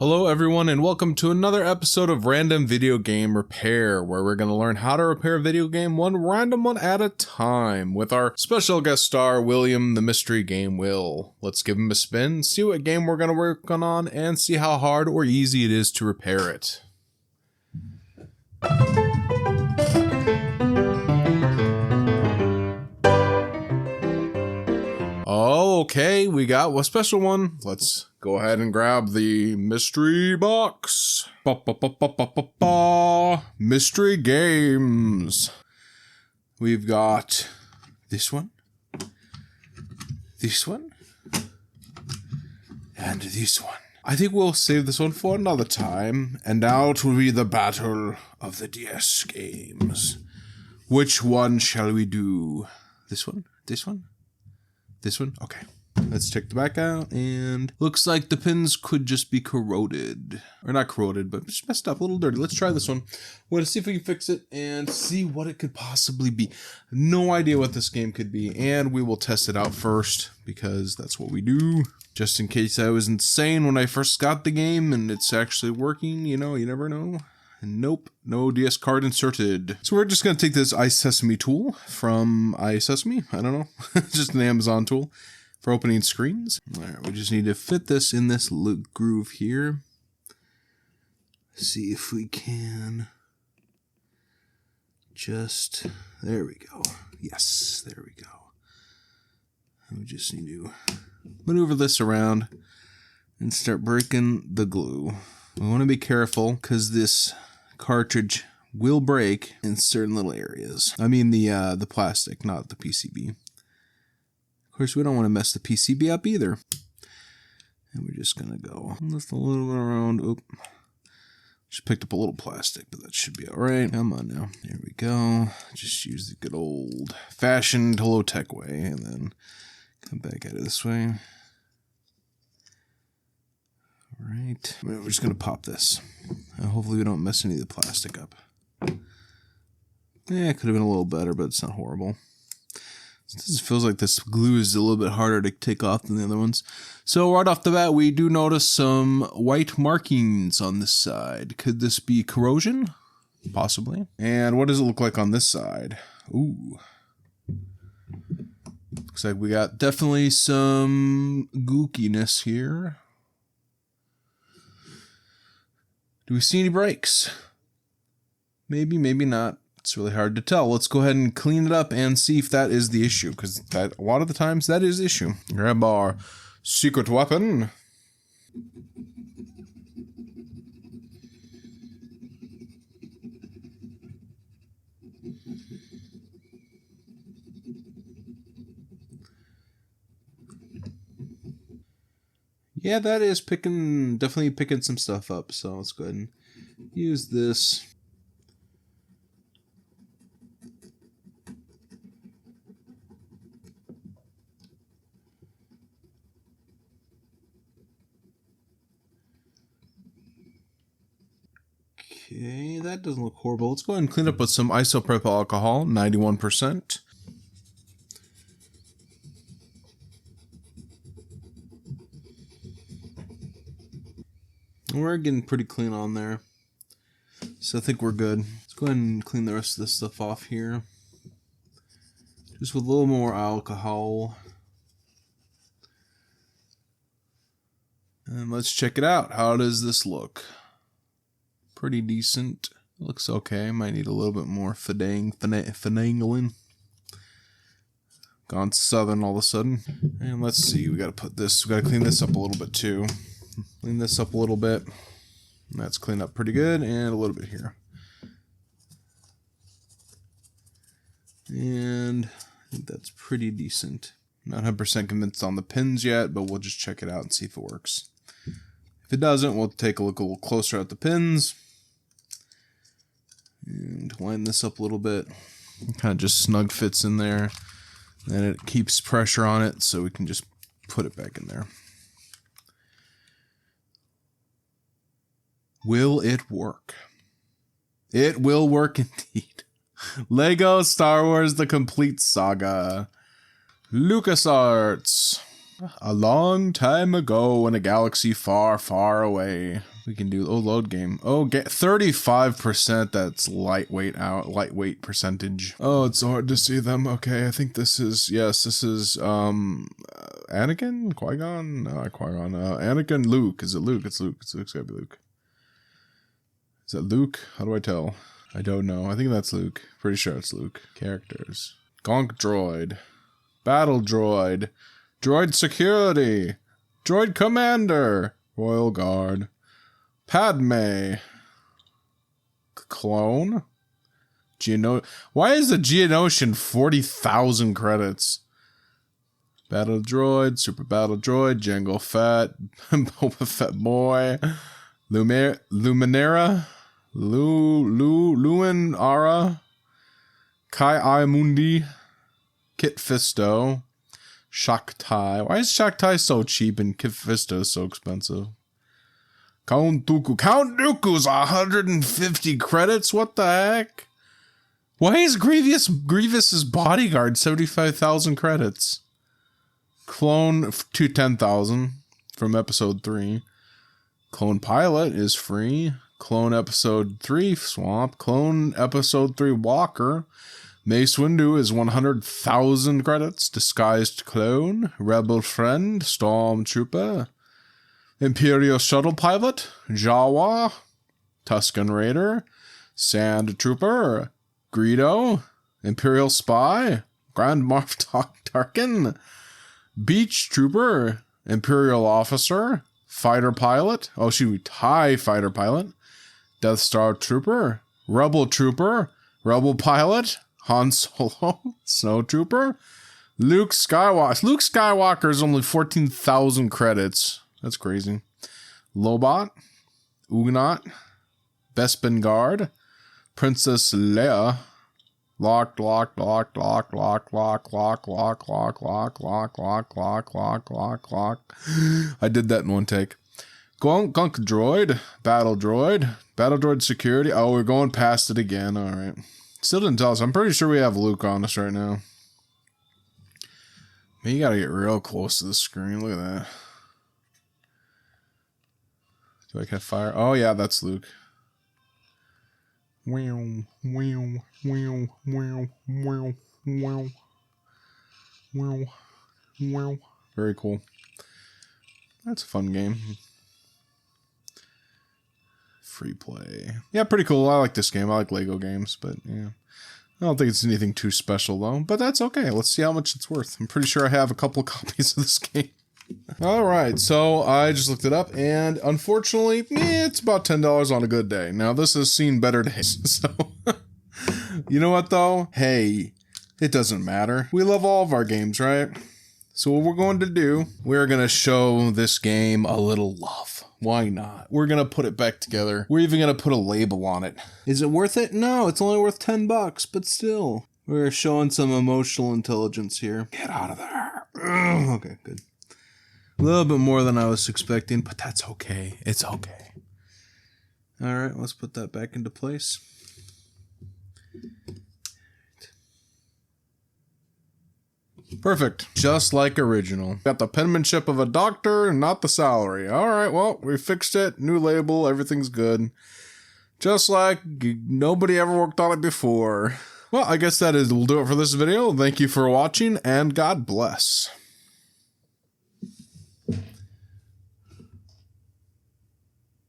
Hello everyone and welcome to another episode of Random Video Game Repair, where we're going to learn how to repair a video game one random one at a time with our special guest star, William the Mystery Game Will. Let's give him a spin, see what game we're going to work on, and see how hard or easy it is to repair it. Oh, okay, we got a special one. Let's go ahead and grab the mystery box. Mystery games. We've got this one, and this one. I think we'll save this one for another time. And now it will be the battle of the DS games. Which one shall we do? This one? This one? This one? Okay. Let's check the back out, and looks like the pins could just be corroded. Or not corroded, but just messed up, a little dirty. Let's try this one. We're gonna see if we can fix it and see what it could possibly be. No idea what this game could be, and we will test it out first, because that's what we do. Just in case I was insane when I first got the game, and it's actually working, you know, you never know. Nope, no DS card inserted. So we're just going to take this iSesame tool from iSesame. I don't know, just an Amazon tool for opening screens. All right, we just need to fit this in this groove here. See if we can just, there we go. Yes, there we go. We just need to maneuver this around and start breaking the glue. We want to be careful because this cartridge will break in certain little areas. I mean the plastic, not the PCB. Of course, we don't want to mess the PCB up either. And we're just gonna go lift a little bit around. Oop. Just picked up a little plastic, but that should be all right. Come on now. There we go. Just use the good old-fashioned low-tech way, and then come back at it this way. Right, we're just going to pop this. Hopefully we don't mess any of the plastic up. Yeah, it could have been a little better, but it's not horrible. This feels like this glue is a little bit harder to take off than the other ones. So right off the bat, we do notice some white markings on this side. Could this be corrosion? Possibly. And what does it look like on this side? Ooh. Looks like we got definitely some gookiness here. Do we see any breaks? Maybe, maybe not. It's really hard to tell. Let's go ahead and clean it up and see if that is the issue, because that a lot of the times that is the issue. Grab our secret weapon. Yeah, that is definitely picking some stuff up. So let's go ahead and use this. Okay, that doesn't look horrible. Let's go ahead and clean up with some isopropyl alcohol, 91%. We're getting pretty clean on there, so I think we're good. Let's go ahead and clean the rest of this stuff off here, just with a little more alcohol. And let's check it out. How does this look? Pretty decent. Looks okay. Might need a little bit more finagling. Gone southern all of a sudden. And let's see. We got to clean this up a little bit too. Clean this up a little bit. That's cleaned up pretty good, and a little bit here. And I think that's pretty decent. Not 100% convinced on the pins yet, but we'll just check it out and see if it works. If it doesn't, we'll take a look a little closer at the pins. And line this up a little bit. It kind of just snug fits in there. And it keeps pressure on it, so we can just put it back in there. Will it work? It will work indeed. Lego Star Wars The Complete Saga. LucasArts. A long time ago in a galaxy far, far away. We can do load game. Oh, get 35%. That's lightweight percentage. Oh, it's so hard to see them. Okay, I think this is this is Anakin, Qui-Gon, Qui-Gon, Anakin, Luke. Is it Luke? It's Luke. It's gotta be Luke. Is that Luke? How do I tell? I don't know. I think that's Luke. Pretty sure it's Luke. Characters. Gonk droid. Battle droid. Droid security. Droid commander. Royal Guard. Padme. Clone. Why is the Geonosian 40,000 credits? Battle droid. Super battle droid. Jango Fett. Boba Fett boy. Luminera. Luinara, Kai Mundi, Kit Fisto, Shaktai. Why is Shaktai so cheap and Kit Fisto so expensive? Count Dooku. Count Dooku's 150 credits? What the heck? Why is Grievous's bodyguard 75,000 credits? Clone to 10,000 from episode 3. Clone Pilot is free. Clone Episode 3, Swamp. Clone Episode 3, Walker. Mace Windu is 100,000 credits. Disguised Clone. Rebel Friend. Stormtrooper. Imperial Shuttle Pilot. Jawa. Tusken Raider. Sand Trooper. Greedo. Imperial Spy. Grand Moff Tarkin. Beach Trooper. Imperial Officer. Fighter Pilot. Oh, shoot. TIE Fighter Pilot. Death Star Trooper, Rebel Trooper, Rebel Pilot, Han Solo, Snow Trooper, Luke Skywalker. Luke Skywalker is only 14,000 credits. That's crazy. Lobot, Ugnaught, Bespin Guard, Princess Leia, Lock. I did that in one take. Gunk Droid, Battle Droid Security. Oh, we're going past it again. All right. Still didn't tell us. I'm pretty sure we have Luke on us right now. Man, you gotta get real close to the screen. Look at that. Do I have fire? Oh, yeah, that's Luke. Very cool. That's a fun game. Free play. Yeah, pretty cool. I like this game. I like Lego games, but yeah. I don't think it's anything too special though, but that's okay. Let's see how much it's worth. I'm pretty sure I have a couple copies of this game. Alright, so I just looked it up, and unfortunately, it's about $10 on a good day. Now, this has seen better days, so... You know what, though? Hey, it doesn't matter. We love all of our games, right? So what we're going to do, we're going to show this game a little love. Why not? We're going to put it back together. We're even going to put a label on it. Is it worth it? No, it's only worth $10, but still. We're showing some emotional intelligence here. Get out of there. Okay, good. A little bit more than I was expecting, but that's okay. It's okay. All right, let's put that back into place. Perfect. Just like original. Got the penmanship of a doctor, not the salary. All right, well, we fixed it. New label, everything's good. Just like nobody ever worked on it before. Well, I guess that will do it for this video. Thank you for watching, and God bless.